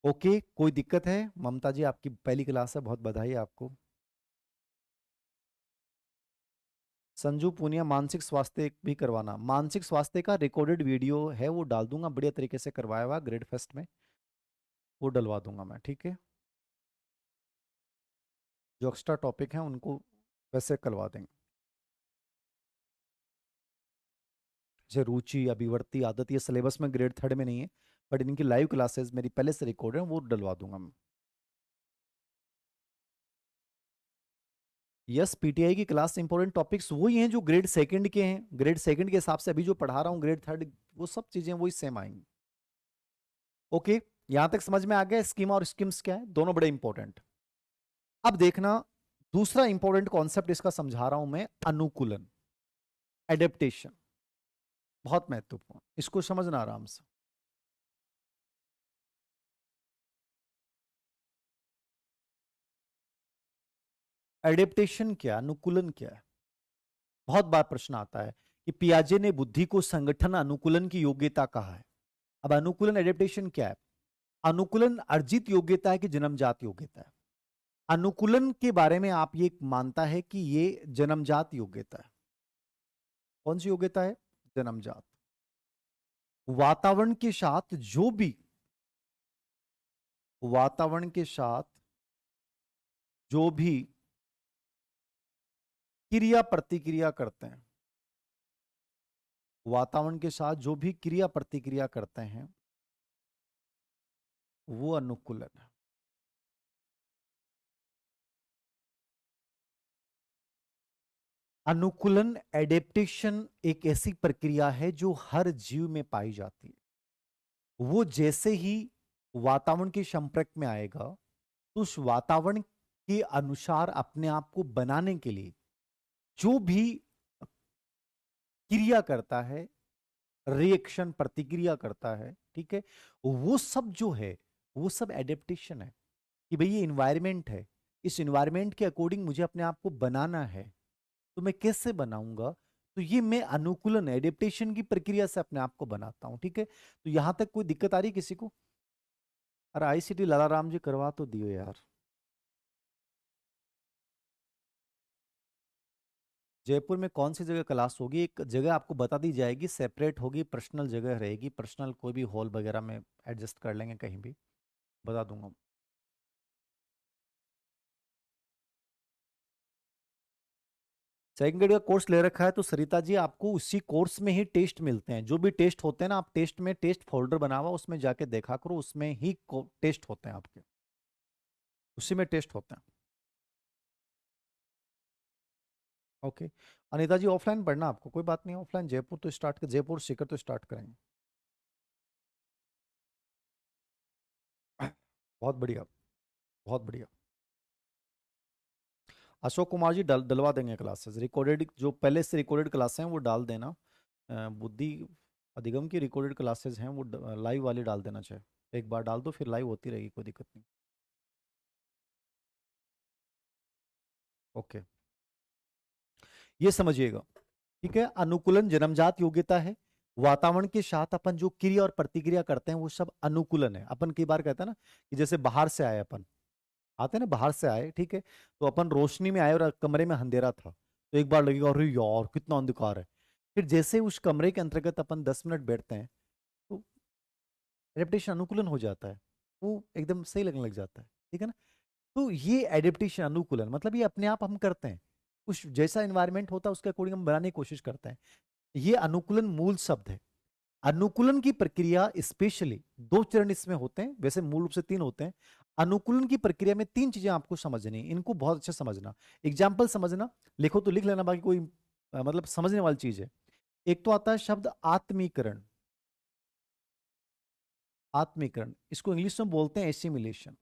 ओके, कोई दिक्कत है? ममता जी, आपकी पहली क्लास है, बहुत बधाई आपको। संजू पूनिया, मानसिक स्वास्थ्य भी करवाना। मानसिक स्वास्थ्य का रिकॉर्डेड वीडियो है, वो डाल दूंगा, बढ़िया तरीके से करवाया हुआ ग्रेड फेस्ट में, वो डलवा दूंगा मैं, ठीक है। जो एक्स्ट्रा टॉपिक है उनको वैसे करवा देंगे। जैसे रुचि, अभिवर्ती, आदत, ये सिलेबस में ग्रेड थर्ड में नहीं है, बट इनकी लाइव क्लासेस मेरी पहले से रिकॉर्ड है, वो डलवा दूंगा मैं। यस, पीटीआई की क्लास इंपॉर्टेंट टॉपिक्स वही हैं जो ग्रेड सेकंड के हैं। ग्रेड सेकंड के हिसाब से अभी जो पढ़ा रहा हूँ ग्रेड थर्ड, वो सब चीजें वही सेम आएंगी। ओके, यहां तक समझ में आ गया स्कीमा और स्कीम्स क्या है? दोनों बड़े इंपॉर्टेंट। अब देखना, दूसरा इंपॉर्टेंट कॉन्सेप्ट इसका समझा रहा हूं मैं, अनुकूलन, एडेप्टेशन, बहुत महत्वपूर्ण, इसको समझना आराम से। एडेप्टेशन क्या, अनुकूलन क्या है? बहुत बार प्रश्न आता है कि पियाजे ने बुद्धि को संगठन अनुकूलन की योग्यता कहा है। अब अनुकूलन, एडेप्टेशन क्या है? अनुकूलन अर्जित योग्यता है कि जन्मजात योग्यता है? अनुकूलन के बारे में आप ये मानता है कि ये जन्मजात योग्यता है। कौन सी योग्यता है? जन्मजात। वातावरण के साथ जो भी, वातावरण के साथ जो भी क्रिया प्रतिक्रिया करते हैं, वातावरण के साथ जो भी क्रिया प्रतिक्रिया करते हैं वो अनुकूलन है। अनुकूलन एडेप्टेशन एक ऐसी प्रक्रिया है जो हर जीव में पाई जाती है। वो जैसे ही वातावरण के संपर्क में आएगा तो उस वातावरण के अनुसार अपने आप को बनाने के लिए जो भी क्रिया करता है, रिएक्शन प्रतिक्रिया करता है, ठीक है, वो सब जो है वो सब एडेप्टेशन है। कि भाई ये इन्वायरमेंट है, इस इन्वायरमेंट के अकॉर्डिंग मुझे अपने आप को बनाना है, तो मैं कैसे बनाऊंगा? तो ये मैं अनुकूलन एडेप्टेशन की प्रक्रिया से अपने आप को बनाता हूं, ठीक है। तो यहां तक कोई दिक्कत आ रही है किसी को? अरे आईसीटी लालाराम जी करवा तो दियो यार। जयपुर में कौन सी जगह क्लास होगी? एक जगह आपको बता दी जाएगी, सेपरेट होगी, पर्सनल जगह रहेगी, पर्सनल कोई भी हॉल वगैरह में एडजस्ट कर लेंगे, कहीं भी बता दूंगा। सेकंड ग्रेड का कोर्स ले रखा है तो सरिता जी आपको उसी कोर्स में ही टेस्ट मिलते हैं। जो भी टेस्ट होते हैं ना, आप टेस्ट में टेस्ट फोल्डर बना हुआ उसमें जाके देखा करो, उसमें ही टेस्ट होते हैं आपके, उसी में टेस्ट होते हैं। ओके। अनिता जी ऑफलाइन पढ़ना आपको, कोई बात नहीं, ऑफलाइन जयपुर तो स्टार्ट कर, जयपुर सीकर तो स्टार्ट करेंगे। बहुत बढ़िया, बहुत बढ़िया। अशोक कुमार जी डलवा देंगे क्लासेस, रिकॉर्डेड जो पहले से रिकॉर्डेड क्लासेस हैं वो डाल देना। बुद्धि अधिगम की रिकॉर्डेड क्लासेस हैं वो लाइव वाली डाल देना चाहिए। एक बार डाल दो फिर लाइव होती रहेगी, कोई दिक्कत नहीं। ओके, ये समझिएगा, ठीक है। अनुकूलन जन्मजात योग्यता है। वातावरण के साथ अपन जो क्रिया और प्रतिक्रिया करते हैं वो सब अनुकूलन है। अपन कई बार कहते हैं ना कि जैसे बाहर से आए अपन, आते हैं ना बाहर से आए, ठीक है, तो अपन रोशनी में आए और कमरे में अंधेरा था, तो एक बार लगेगा अरे यार कितना अंधकार है। फिर जैसे उस कमरे के अंतर्गत अपन 10 मिनट बैठते हैं तो एडेप्टेशन अनुकूलन हो जाता है, वो एकदम सही लगने लग जाता है, ठीक है ना। तो ये एडेप्टेशन अनुकूलन मतलब ये अपने आप हम करते हैं, उस जैसा एनवायरनमेंट होता है उसके अकॉर्डिंग हम बनाने की कोशिश करते हैं। ये अनुकूलन मूल शब्द है। अनुकूलन की प्रक्रिया स्पेशली दो चरण इसमें होते हैं, वैसे मूल रूप से तीन होते हैं। अनुकूलन की प्रक्रिया में तीन चीजें आपको समझनी है, इनको बहुत अच्छे समझना। एग्जाम्पल समझना, लिखो तो लिख लेना, बाकी कोई मतलब समझने वाली चीज है। एक तो आता है शब्द आत्मीकरण। आत्मीकरण इसको इंग्लिश में बोलते हैं एसिमिलेशन,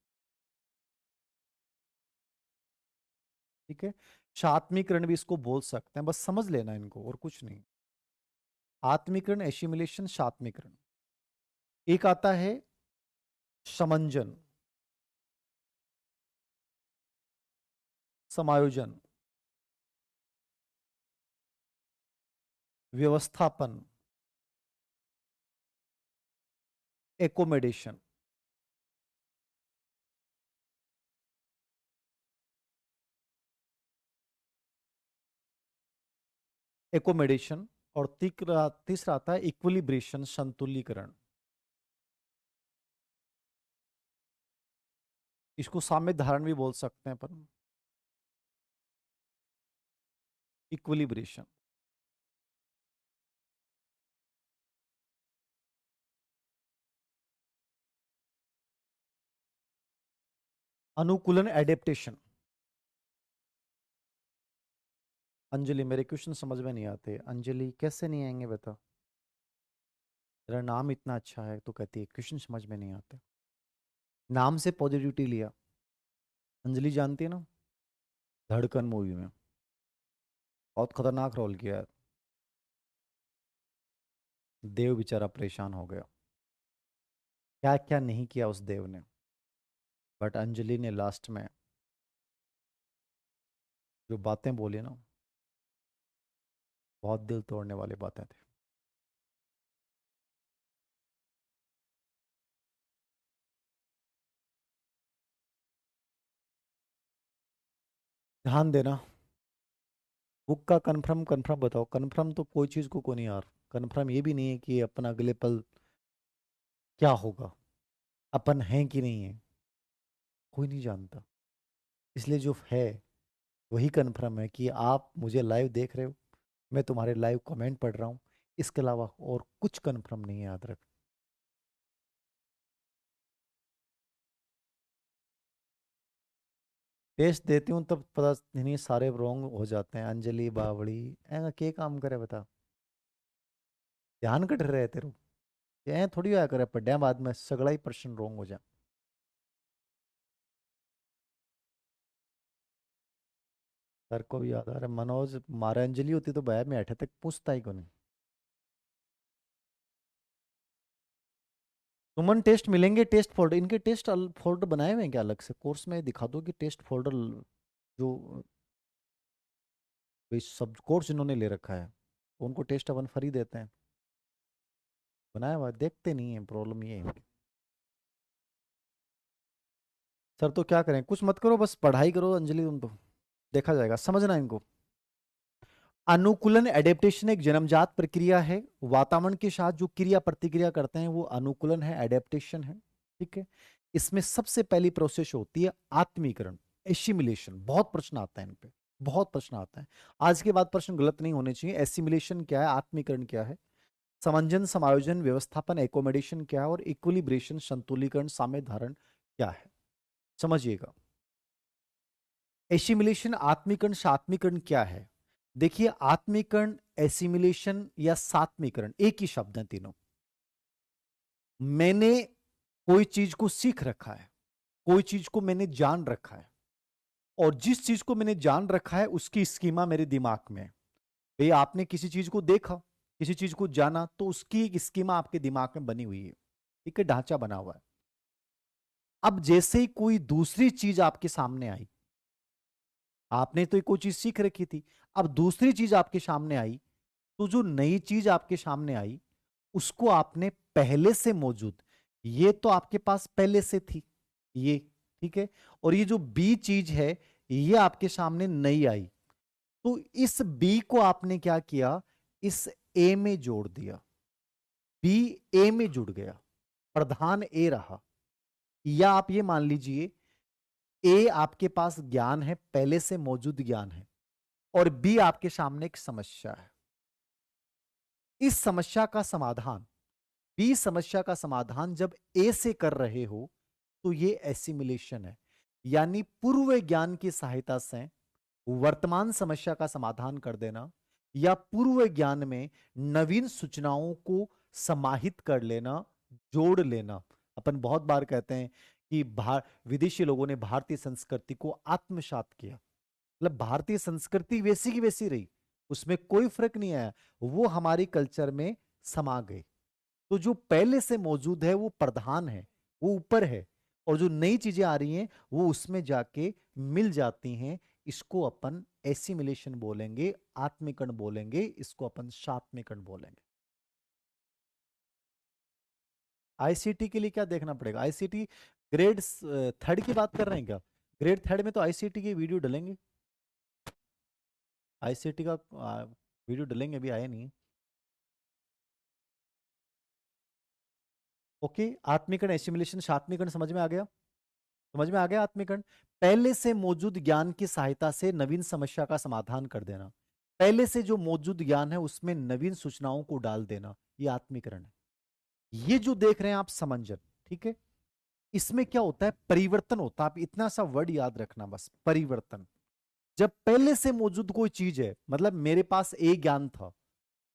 ठीक है। शात्मीकरण भी इसको बोल सकते हैं, बस समझ लेना इनको और कुछ नहीं। आत्मीकरण, एसिमिलेशन, शात्मीकरण। एक आता है समंजन, समायोजन, व्यवस्थापन, एकोमोडेशन। एकोमोडेशन और तीसरा तीसरा आता है इक्विलिब्रेशन, संतुलीकरण। इसको साम्य धारण भी बोल सकते हैं अपन, इक्विलिब्रेशन। अनुकूलन एडेप्टेशन। अंजलि मेरे क्वेश्चन समझ में नहीं आते। अंजलि कैसे नहीं आएंगे बता, तेरा नाम इतना अच्छा है तो कहती है क्वेश्चन समझ में नहीं आते। नाम से पॉजिटिविटी लिया। अंजलि जानती है ना, धड़कन मूवी में बहुत खतरनाक रोल किया है। देव बेचारा परेशान हो गया, क्या क्या नहीं किया उस देव ने, बट अंजलि ने लास्ट में जो बातें बोली ना, बहुत दिल तोड़ने वाली बातें थी। ध्यान देना, बुक का कन्फर्म कन्फर्म बताओ। कन्फर्म तो कोई चीज़ को नहीं यार, कन्फर्म ये भी नहीं है कि अपन अगले पल क्या होगा, अपन हैं कि नहीं है, कोई नहीं जानता। इसलिए जो है वही कन्फर्म है कि आप मुझे लाइव देख रहे हो, मैं तुम्हारे लाइव कमेंट पढ़ रहा हूँ, इसके अलावा और कुछ कन्फर्म नहीं है, याद रख। टेस्ट देती हूँ तब पता नहीं सारे रॉन्ग हो जाते हैं। अंजलि बावड़ी ऐसा के काम करे बता, ध्यान कट रहे तेरे, ऐ थोड़ी होया करे पढ़िया बाद में सगड़ा ही प्रश्न रॉन्ग हो जाए। सर को भी याद आ रहा है, मनोज मारे अंजलि होती तो भैया मैं बैठे तक पूछता ही को नहीं। सुमन टेस्ट मिलेंगे, टेस्ट फोल्डर इनके टेस्ट फोल्डर बनाए हुए हैं क्या अलग से? कोर्स में दिखा दो कि टेस्ट फोल्डर जो सब कोर्स इन्होंने ले रखा है उनको टेस्ट अपन फ्री देते हैं, बनाया हुआ है, देखते नहीं है, प्रॉब्लम ये है इनकी। सर तो क्या करें, कुछ मत करो, बस पढ़ाई करो अंजलि, तुम तो देखा जाएगा, समझना इनको। अनुकूलन एडेप्टेशन एक जन्मजात प्रक्रिया है, वातावरण के साथ जो क्रिया प्रतिक्रिया करते हैं वो अनुकूलन है, एडेप्टेशन है, ठीक है। इसमें सबसे पहली प्रोसेस होती है आत्मीकरण, एसिमिलेशन। बहुत प्रश्न आता है इन पे, बहुत प्रश्न आता है। आज के बाद प्रश्न गलत नहीं होने चाहिए। एसिमिलेशन क्या है, आत्मीकरण क्या है, समंजन समायोजन व्यवस्थापन एकोमोडेशन क्या है, और इक्विलिब्रेशन संतुलीकरण साम्य धारण क्या है, समझिएगा। एसिमिलेशन, आत्मीकरण, सात्मीकरण क्या है? देखिए, आत्मीकरण, एसिमिलेशन या सात्मीकरण एक ही शब्द है तीनों। मैंने कोई चीज को सीख रखा है, कोई चीज को मैंने जान रखा है, और जिस चीज को मैंने जान रखा है उसकी स्कीमा मेरे दिमाग में है। भाई आपने किसी चीज को देखा, किसी चीज को जाना, तो उसकी एक स्कीमा आपके दिमाग में बनी हुई है, ठीक है, ढांचा बना हुआ है। अब जैसे ही कोई दूसरी चीज आपके सामने आई, आपने तो कोई चीज सीख रखी थी, अब दूसरी चीज आपके सामने आई, तो जो नई चीज आपके सामने आई उसको आपने पहले से मौजूद, ये तो आपके पास पहले से थी ये, ठीक है, और ये जो बी चीज है ये आपके सामने नई आई, तो इस बी को आपने क्या किया, इस ए में जोड़ दिया, बी ए में जुड़ गया, प्रधान ए रहा। या आप ये मान लीजिए, ए आपके पास ज्ञान है, पहले से मौजूद ज्ञान है, और बी आपके सामने एक समस्या है। इस समस्या का समाधान, बी समस्या का समाधान जब ए से कर रहे हो तो ये एसिमिलेशन है, यानी पूर्व ज्ञान की सहायता से वर्तमान समस्या का समाधान कर देना, या पूर्व ज्ञान में नवीन सूचनाओं को समाहित कर लेना, जोड़ लेना। अपन बहुत बार कहते हैं कि विदेशी लोगों ने भारतीय संस्कृति को आत्मसात किया, मतलब भारतीय संस्कृति वैसी की वैसी रही, उसमें कोई फर्क नहीं आया, वो हमारी कल्चर में समा गए। तो जो पहले से मौजूद है वो प्रधान है, वो ऊपर है, और जो नई चीजें आ रही हैं वो उसमें जाके मिल जाती हैं। इसको अपन एसिमिलेशन बोलेंगे, आत्मीकरण बोलेंगे, इसको अपन सात्मीकरण बोलेंगे। आईसीटी के लिए क्या देखना पड़ेगा? आईसीटी ग्रेड थर्ड की बात कर रहे हैं क्या? ग्रेड थर्ड में तो आईसीटी की वीडियो डलेंगे, आईसीटी का वीडियो डलेंगे, अभी आया नहीं है। ओके, आत्मीकरण, एसिमिलेशन, सात्मीकरण समझ में आ गया? समझ में आ गया आत्मीकरण? पहले से मौजूद ज्ञान की सहायता से नवीन समस्या का समाधान कर देना, पहले से जो मौजूद ज्ञान है उसमें नवीन सूचनाओं को डाल देना, ये आत्मीकरण है। ये जो देख रहे हैं आप समंजन, ठीक है, इसमें क्या होता है, परिवर्तन होता है। आप इतना सा वर्ड याद रखना बस, परिवर्तन। जब पहले से मौजूद कोई चीज है, मतलब मेरे पास ए ज्ञान था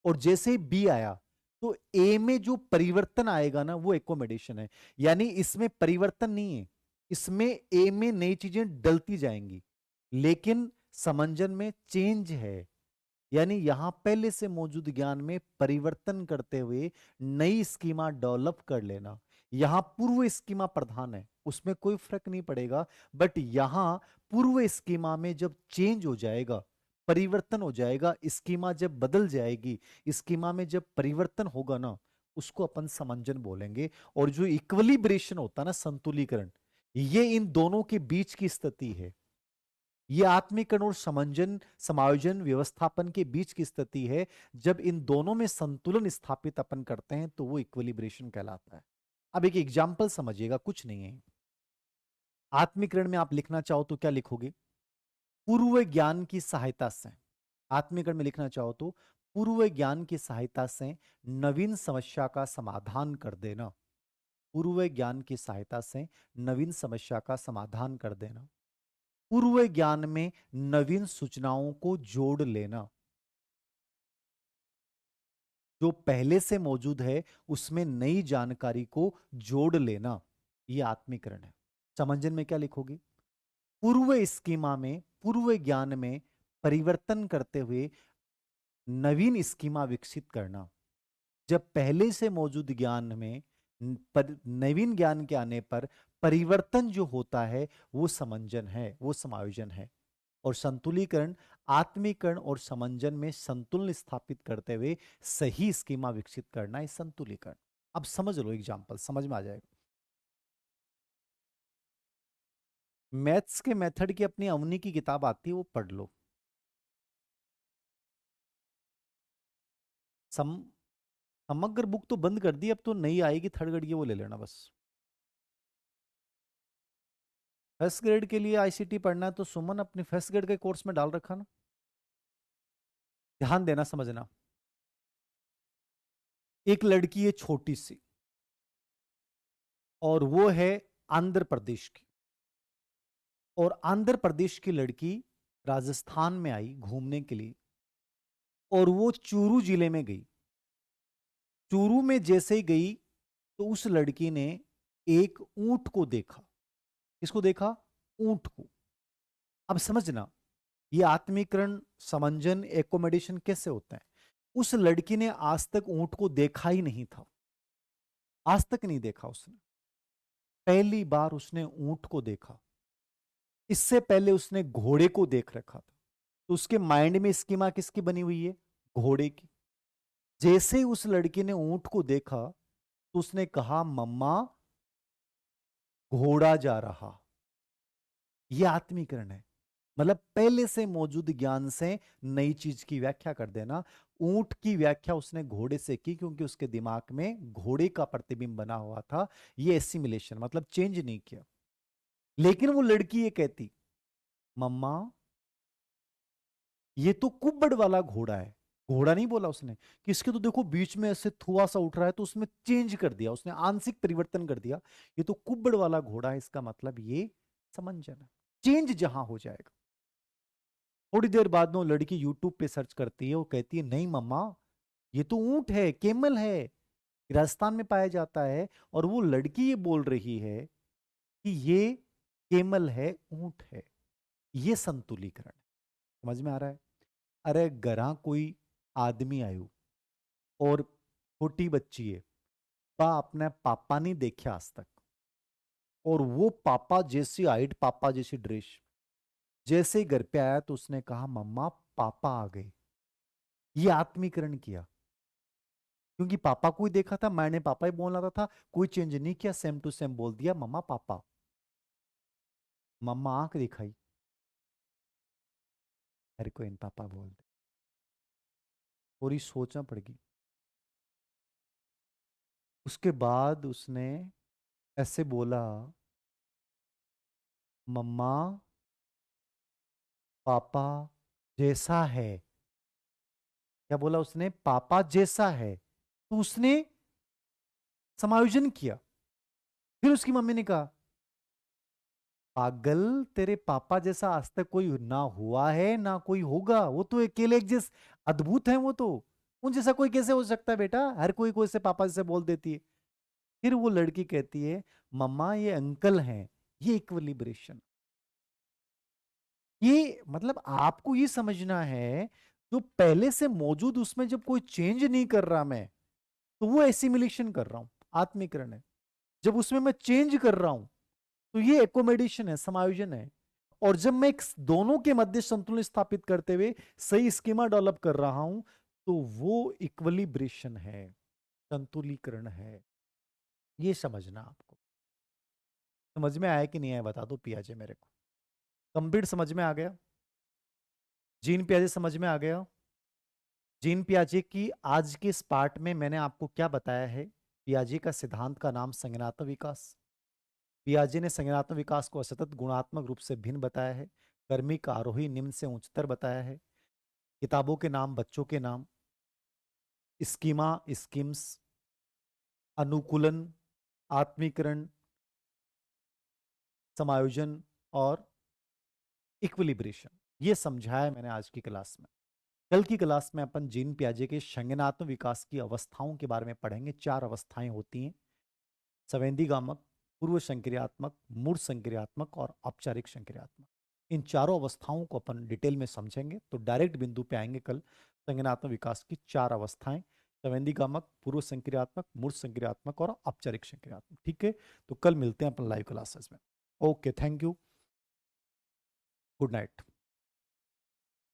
और जैसे ही बी आया, तो ए में जो परिवर्तन आएगा ना वो एकोमोडेशन है, यानी इसमें परिवर्तन नहीं है, इसमें ए में नई चीजें डलती जाएंगी, लेकिन समंजन में चेंज है, यानी यहां पहले से मौजूद ज्ञान में परिवर्तन करते हुए नई स्कीमा डेवलप कर लेना। यहां पूर्व स्कीमा प्रधान है, उसमें कोई फर्क नहीं पड़ेगा, बट यहां पूर्व स्कीमा में जब चेंज हो जाएगा, परिवर्तन हो जाएगा, स्कीमा जब बदल जाएगी, स्कीमा में जब परिवर्तन होगा ना, उसको अपन समंजन बोलेंगे। और जो इक्विलिब्रेशन होता है ना, संतुलीकरण, ये इन दोनों के बीच की स्थिति है। ये आत्मीकरण और समंजन समायोजन व्यवस्थापन के बीच की स्थिति है। जब इन दोनों में संतुलन स्थापित अपन करते हैं तो वो इक्विलिब्रेशन कहलाता है। अब एक एग्जाम्पल समझिएगा, कुछ नहीं है। आत्मीकरण में आप लिखना चाहो तो क्या लिखोगे? पूर्व ज्ञान की सहायता से, आत्मीकरण में लिखना चाहो तो पूर्व ज्ञान की सहायता से नवीन समस्या का समाधान कर देना। पूर्व ज्ञान की सहायता से नवीन समस्या का समाधान कर देना। पूर्व ज्ञान में नवीन सूचनाओं को जोड़ लेना। जो पहले से मौजूद है उसमें नई जानकारी को जोड़ लेना, यह आत्मीकरण है। समझन में क्या लिखोगे? पूर्व स्कीमा में, पूर्व ज्ञान में परिवर्तन करते हुए नवीन स्कीमा विकसित करना। जब पहले से मौजूद ज्ञान में नवीन ज्ञान के आने पर परिवर्तन जो होता है वो समंजन है, वो समायोजन है। और संतुलीकरण आत्मीकरण और समंजन में संतुलन स्थापित करते हुए सही स्कीमा विकसित करना है संतुलीकरण। अब समझ लो, एग्जांपल समझ में आ जाएगा। मैथ्स के मेथड की अपनी अवनी की किताब आती है, वो पढ़ लो। समग्र बुक तो बंद कर दी, अब तो नई आएगी थर्ड ग्रेड की, वो ले लेना बस। फर्स्ट ग्रेड के लिए आईसीटी पढ़ना है तो सुमन अपने फर्स्ट ग्रेड के कोर्स में डाल रखा ना। ध्यान देना, समझना। एक लड़की है छोटी सी, और वो है आंध्र प्रदेश की। और आंध्र प्रदेश की लड़की राजस्थान में आई घूमने के लिए, और वो चूरू जिले में गई। चूरू में जैसे ही गई तो उस लड़की ने एक ऊंट को देखा। किसको देखा? ऊंट को। अब समझना, ये आत्मीकरण, समंजन, एकोमोडेशन कैसे होता है। उस लड़की ने आज तक ऊंट को देखा ही नहीं था, आज तक नहीं देखा उसने। पहली बार उसने ऊंट को देखा। इससे पहले उसने घोड़े को देख रखा था। तो उसके माइंड में स्कीमा किसकी बनी हुई है? घोड़े की। जैसे ही उस लड़की ने ऊंट को देखा तो उसने कहा, मम्मा घोड़ा जा रहा। यह आत्मीकरण है। मतलब पहले से मौजूद ज्ञान से नई चीज की व्याख्या कर देना। ऊंट की व्याख्या उसने घोड़े से की क्योंकि उसके दिमाग में घोड़े का प्रतिबिंब बना हुआ था। ये एसिमिलेशन, मतलब चेंज नहीं किया। लेकिन वो लड़की ये कहती, मम्मा ये तो कुब्बड़ वाला घोड़ा है। घोड़ा नहीं बोला उसने, कि इसके तो देखो बीच में ऐसे थुआ सा उठ रहा है, तो उसमें चेंज कर दिया उसने, आंशिक परिवर्तन कर दिया। ये तो कुब्बड़ वाला घोड़ा है, इसका मतलब ये समंजन है। चेंज जहां हो जाएगा। थोड़ी देर बाद में वो लड़की यूट्यूब पे सर्च करती है, वो कहती है, नहीं मम्मा ये तो ऊंट है, केमल है, राजस्थान में पाया जाता है। और वो लड़की ये बोल रही है कि ये केमल है, ऊंट है। ये संतुलीकरण है। समझ में आ रहा है? अरे गरा कोई आदमी आयु और छोटी बच्ची है, पा अपने पापा नहीं देखे आज तक, और वो पापा जैसी हाइट, पापा जैसी ड्रेस। जैसे ही घर पे आया तो उसने कहा, मम्मा पापा आ गए। ये आत्मीकरण किया, क्योंकि पापा को ही देखा था, मैंने पापा ही बोलना था, कोई चेंज नहीं किया, सेम टू सेम बोल दिया, मम्मा पापा। मम्मा आंख दिखाई, हर कोई इन पापा बोल दे। थोड़ी सोचना पड़ेगी। उसके बाद उसने ऐसे बोला, मम्मा पापा जैसा है। क्या बोला उसने? पापा जैसा है। तो उसने समायोजन किया। फिर उसकी मम्मी ने कहा, पागल, तेरे पापा जैसा आज तक कोई ना हुआ है ना कोई होगा, वो तो अकेले एक जैसे अद्भुत है वो तो। उन जैसा कोई कैसे हो सकता है बेटा, हर कोई कोई से पापा जैसे बोल देती है। फिर वो लड़की कहती है, मम्मा ये अंकल हैं, ये इक्विलिब्रेशन। ये मतलब आपको ये समझना है, जो पहले से मौजूद उसमें जब कोई चेंज नहीं कर रहा मैं, तो वो एसिमिलेशन कर रहा हूं, आत्मीकरण है। जब उसमें मैं चेंज कर रहा हूं तो ये एकोमोडेशन है, समायोजन है। और जब मैं दोनों के मध्य संतुलन स्थापित करते हुए सही स्कीमा डेवलप कर रहा हूं तो वो इक्विलिब्रेशन है, संतुलीकरण है। ये समझना आपको। समझ में आया कि नहीं आया बता दो पियाजे मेरे को। कंप्लीट समझ में आ गया? जीन पियाजे समझ में आ गया? जीन पियाजे की आज के इस पार्ट में मैंने आपको क्या बताया है? पियाजे का सिद्धांत का नाम संज्ञानात्मक विकास। पियाजे ने संज्ञानात्मक विकास को असतत गुणात्मक रूप से भिन्न बताया है। कर्मिक, आरोही, निम्न से उच्चतर बताया है। किताबों के नाम, बच्चों के नाम, स्कीमा, स्कीम्स, अनुकूलन, आत्मीकरण, समायोजन और इक्विलिब्रेशन, ये समझाया मैंने आज की क्लास में। कल की क्लास में अपन जीन पियाजे के संज्ञानात्मक विकास की अवस्थाओं के बारे में पढ़ेंगे। 4 अवस्थाएं होती हैं, संवेदीगामक, पूर्व संक्रियात्मक, मूर्त संक्रियात्मक और औपचारिक संक्रियात्मक। इन चारों अवस्थाओं को अपन डिटेल में समझेंगे। तो डायरेक्ट बिंदु पे आएंगे कल। संज्ञानात्मक विकास की 4 अवस्थाएं, संवेदीगामक, पूर्व संक्रियात्मक, मूर्त संक्रियात्मक और औपचारिक संक्रियात्मक। ठीक है, तो कल मिलते हैं अपन लाइव क्लासेस में। Okay, thank you, good night.